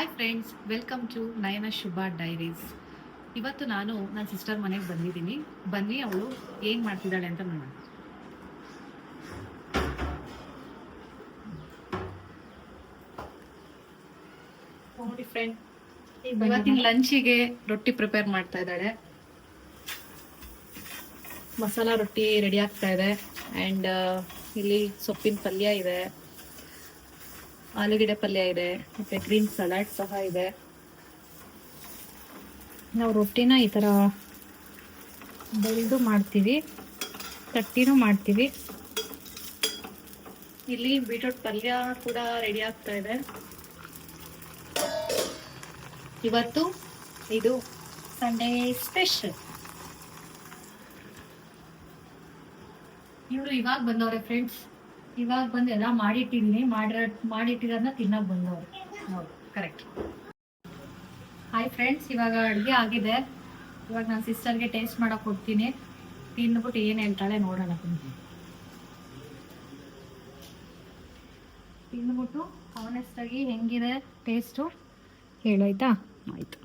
Hi friends, welcome to Nayana Shubha diaries. ಇವತ್ತು ನಾನು ನನ್ನ ಸಿಸ್ಟರ್ ಮನೆಗೆ ಬಂದಿದ್ದೀನಿ. ಬನ್ನಿ ಅವಳು ಏನು ಮಾಡ್ತಿದ್ದಾಳೆ ಅಂತ ನೋಡೋಣ. ನೋಡಿ ಫ್ರೆಂಡ್, ಇವತ್ತಿನ ಲಂಚಿಗೆ ರೊಟ್ಟಿ ಪ್ರಿಪೇರ್ ಮಾಡ್ತಾ ಇದ್ದಾಳೆ. ಮಸಾಲಾ ರೊಟ್ಟಿ ರೆಡಿ ಆಗ್ತಾ ಇದೆ. ಆ್ಯಂಡ್ ಇಲ್ಲಿ ಸೊಪ್ಪಿನ ಪಲ್ಯ ಇದೆ, ಆಲೂಗೆಡ್ಡೆ ಪಲ್ಯ ಇದೆ, ಮತ್ತೆ ಗ್ರೀನ್ ಸಲಾಡ್ ಸಹ ಇದೆ. ನಾವು ರೊಟ್ಟಿನ ಈ ಥರ ಬಳಿದು ಮಾಡ್ತೀವಿ, ತಟ್ಟಿನೂ ಮಾಡ್ತೀವಿ. ಇಲ್ಲಿ ಬೀಟ್ರೂಟ್ ಪಲ್ಯ ಕೂಡ ರೆಡಿ ಆಗ್ತಾ ಇದೆ. ಇವತ್ತು ಇದು ಸಂಡೇ ಸ್ಪೆಷಲ್. ಇವರು ಇವಾಗ ಬಂದವ್ರೆ ಫ್ರೆಂಡ್ಸ್. ಇವಾಗ ಬಂದು ಎಲ್ಲ ಮಾಡಿಟ್ಟಿದ್ದೀನಿ, ಮಾಡಿಟ್ಟಿರೋದನ್ನ ತಿನ್ನೋಕೆ ಬಂದವ್ರು. ಹೌದು, ಕರೆಕ್ಟ್. ಹಾಯ್ ಫ್ರೆಂಡ್ಸ್, ಇವಾಗ ಅಡುಗೆ ಆಗಿದೆ. ಇವಾಗ ನಾನು ಸಿಸ್ಟರ್ಗೆ ಟೇಸ್ಟ್ ಮಾಡೋಕೆ ಕೊಡ್ತೀನಿ. ತಿಂದ್ಬಿಟ್ಟು ಏನು ಹೇಳ್ತಾಳೆ ನೋಡೋಣ. ತಿಂದ್ಬಿಟ್ಟು ಆನೆಸ್ಟಾಗಿ ಹೆಂಗಿದೆ ಟೇಸ್ಟು ಹೇಳಾಯ್ತಾ? ಆಯಿತು.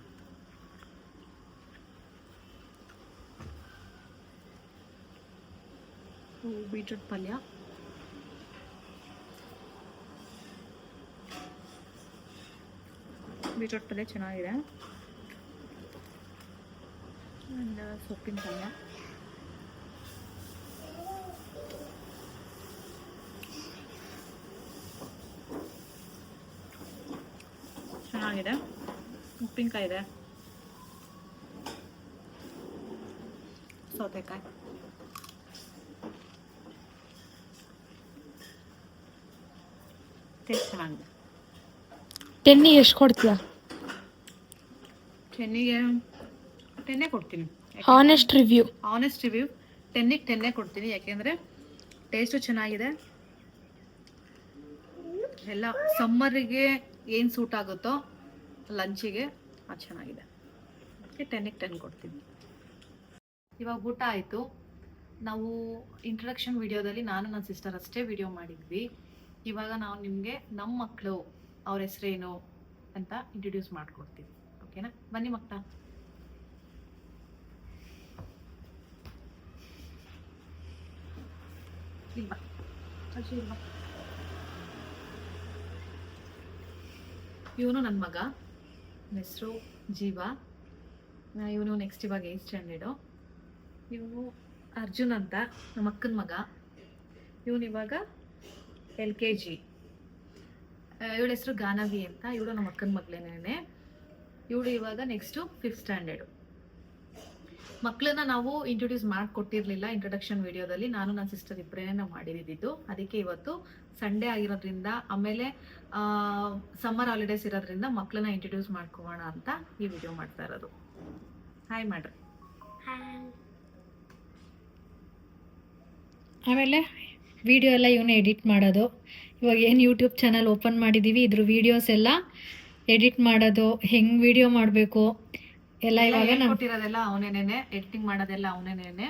ಬೀಟ್ರೂಟ್ ಪಲ್ಯ, ಬೀಟ್ರೂಟ್ ಪಲ್ಯ ಚೆನ್ನಾಗಿದೆ. ಆ್ಯಂಡ್ ಸೊಪ್ಪಿನ ಪಲ್ಯ ಚೆನ್ನಾಗಿದೆ. ಉಪ್ಪಿನಕಾಯಿ ಇದೆ, ಸೌತೆಕಾಯಿ. ಟೇಸ್ಟ್ ಚೆನ್ನಾಗಿದೆ. ಟೆನ್ನಿಗೆ ಎಷ್ಟು ಕೊಡ್ತೀಯಾ? ಟೆನ್ನಿಗೆ 10 ಕೊಡ್ತೀನಿ. ಆನೆಸ್ಟ್ ರಿವ್ಯೂ 10ಗೆ 10 ಕೊಡ್ತೀನಿ. ಯಾಕೆಂದರೆ ಟೇಸ್ಟು ಚೆನ್ನಾಗಿದೆ. ಎಲ್ಲ ಸಮ್ಮರಿಗೆ ಏನು ಸೂಟ್ ಆಗುತ್ತೋ ಲಂಚಿಗೆ ಅದು ಚೆನ್ನಾಗಿದೆ. ಅದಕ್ಕೆ 10ಗೆ 10 ಕೊಡ್ತೀನಿ. ಇವಾಗ ಊಟ ಆಯಿತು. ನಾವು ಇಂಟ್ರಡಕ್ಷನ್ ವಿಡಿಯೋದಲ್ಲಿ ನಾನು ನನ್ನ ಸಿಸ್ಟರ್ ಅಷ್ಟೇ ವಿಡಿಯೋ ಮಾಡಿದ್ವಿ. ಇವಾಗ ನಾವು ನಿಮಗೆ ನಮ್ಮ ಮಕ್ಕಳು ಅವ್ರ ಹೆಸರೇನು ಅಂತ ಇಂಟ್ರೊಡ್ಯೂಸ್ ಮಾಡಿಕೊಡ್ತೀವಿ. ಓಕೆನಾ? ಬನ್ನಿ ಮಕ್ಕಳ. ಇವನು ನನ್ನ ಮಗ, ಹೆಸರು ಜೀವ. ಇವನು ನೆಕ್ಸ್ಟ್ ಇವಾಗ 8th ಸ್ಟ್ಯಾಂಡರ್ಡು. ಇವನು ಅರ್ಜುನ್ ಅಂತ ನಮ್ಮ ಅಕ್ಕನ ಮಗ. ಇವನು ಇವಾಗ LKG. ಇವಳ ಹೆಸರು ಗಾನವಿ ಅಂತ. ಇವಳು ನಮ್ಮ ಅಕ್ಕನ ಮಗಳೇನೇನೆ. ಇವಳು ಇವಾಗ ನೆಕ್ಸ್ಟು 5th ಸ್ಟ್ಯಾಂಡರ್ಡು. ಮಕ್ಕಳನ್ನ ನಾವು ಇಂಟ್ರೊಡ್ಯೂಸ್ ಮಾಡಿಕೊಟ್ಟಿರಲಿಲ್ಲ ಇಂಟ್ರೊಡಕ್ಷನ್ ವಿಡಿಯೋದಲ್ಲಿ. ನಾನು ನನ್ನ ಸಿಸ್ಟರ್ ಇಬ್ಬರೇ ಮಾಡಿದ್ದು. ಅದಕ್ಕೆ ಇವತ್ತು ಸಂಡೇ ಆಗಿರೋದ್ರಿಂದ, ಆಮೇಲೆ ಸಮ್ಮರ್ ಹಾಲಿಡೇಸ್ ಇರೋದ್ರಿಂದ ಮಕ್ಕಳನ್ನ ಇಂಟ್ರೊಡ್ಯೂಸ್ ಮಾಡ್ಕೋಣ ಅಂತ ಈ ವಿಡಿಯೋ ಮಾಡ್ತಾ ಇರೋದು. ಹಾಯ್ ಮಾಡ್ರಿ. ಆಮೇಲೆ ವಿಡಿಯೋ ಎಲ್ಲ ಇವನು ಎಡಿಟ್ ಮಾಡೋದು. ಇವಾಗ ಏನು ಯೂಟ್ಯೂಬ್ ಚಾನಲ್ ಓಪನ್ ಮಾಡಿದ್ದೀವಿ, ಇದ್ರ ವೀಡಿಯೋಸ್ ಎಲ್ಲ ಎಡಿಟ್ ಮಾಡೋದು, ಹೆಂಗೆ ವಿಡಿಯೋ ಮಾಡಬೇಕು ಎಲ್ಲ ಇವಾಗ ನಾನು ಕೊಟ್ಟಿರೋದೆಲ್ಲ ಅವನೇನೇನೆ. ಎಡಿಟಿಂಗ್ ಮಾಡೋದೆಲ್ಲ ಅವನೇನೇನೆ.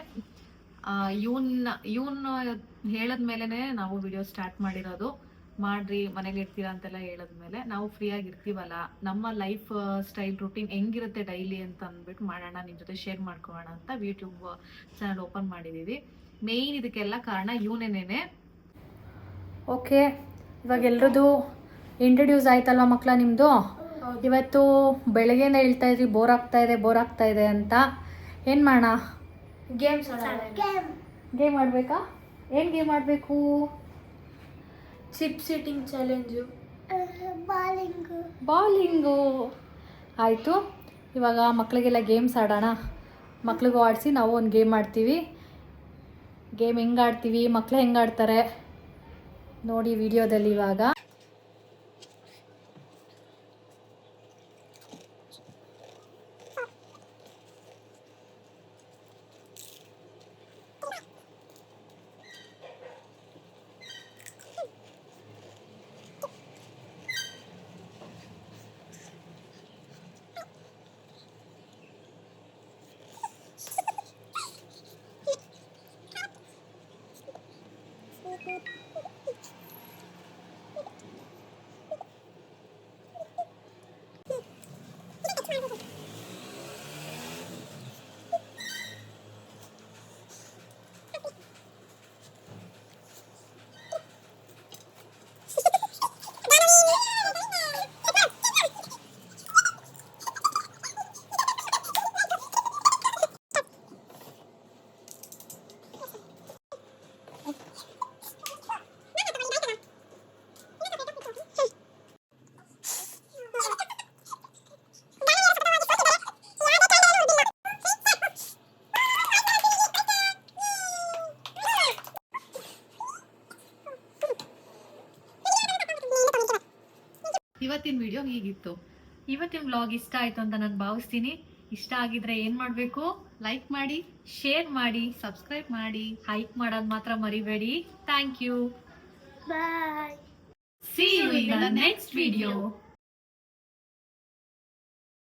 ಇವನ್ ಹೇಳದ್ಮೇಲೆ ನಾವು ವಿಡಿಯೋ ಸ್ಟಾರ್ಟ್ ಮಾಡಿರೋದು. ಮಾಡ್ರಿ, ಮನೇಲಿ ಇರ್ತೀರಾ ಅಂತೆಲ್ಲ ಹೇಳಿದ್ಮೇಲೆ ನಾವು ಫ್ರೀಯಾಗಿ ಇರ್ತೀವಲ್ಲ, ನಮ್ಮ ಲೈಫ್ ಸ್ಟೈಲ್ ರೂಟೀನ್ ಹೆಂಗಿರುತ್ತೆ ಡೈಲಿ ಅಂತ ಅಂದ್ಬಿಟ್ಟು ಮಾಡೋಣ, ನಿಮ್ಮ ಜೊತೆ ಶೇರ್ ಮಾಡ್ಕೊಳ್ಳೋಣ ಅಂತ ಯೂಟ್ಯೂಬ್ ಚಾನಲ್ ಓಪನ್ ಮಾಡಿದ್ದೀವಿ. ಮೇಯ್ನ್ ಇದಕ್ಕೆಲ್ಲ ಕಾರಣ ಇವನೇನೇನೆ. ಓಕೆ, ಇವಾಗ ಎಲ್ರದ್ದು ಇಂಟ್ರೊಡ್ಯೂಸ್ ಆಯ್ತಲ್ವ ಮಕ್ಕಳ ನಿಮ್ಮದು. ಇವತ್ತು ಬೆಳಗ್ಗೆಯಿಂದ ಹೇಳ್ತಾ ಇದ್ರಿ ಬೋರ್ ಆಗ್ತಾ ಇದೆ ಅಂತ. ಏನು ಮಾಡೋಣ? ಗೇಮ್ ಆಡಬೇಕಾ? ಏನು ಗೇಮ್ ಆಡಬೇಕು? Chips eating challenge, bowling. ಆಯಿತು, ಇವಾಗ ಮಕ್ಕಳಿಗೆಲ್ಲ ಗೇಮ್ಸ್ ಆಡೋಣ. ಮಕ್ಳಿಗೂ ಆಡಿಸಿ ನಾವು ಒಂದು ಗೇಮ್ ಆಡ್ತೀವಿ. ಗೇಮ್ ಹೆಂಗೆ ಆಡ್ತೀವಿ, ಮಕ್ಕಳು ಹೆಂಗೆ ಆಡ್ತಾರೆ ನೋಡಿ ವಿಡಿಯೋದಲ್ಲಿ. ಇವಾಗ ಇವತ್ತಿನ ವಿಡಿಯೋ ಹೀಗಿತ್ತು. ಇವತ್ತಿನ ವ್ಲಾಗ್ ಇಷ್ಟ ಆಯ್ತು ಅಂತ ನಾನು ಭಾವಿಸ್ತೀನಿ. ಇಷ್ಟ ಆಗಿದ್ರೆ ಏನ್ ಮಾಡ್ಬೇಕು? ಲೈಕ್ ಮಾಡಿ, ಶೇರ್ ಮಾಡಿ, ಸಬ್ಸ್ಕ್ರೈಬ್ ಮಾಡಿ, ಹೈಕ್ ಮಾಡೋದು ಮಾತ್ರ ಮರಿಬೇಡಿ. Thank you. Bye. See you in the next video.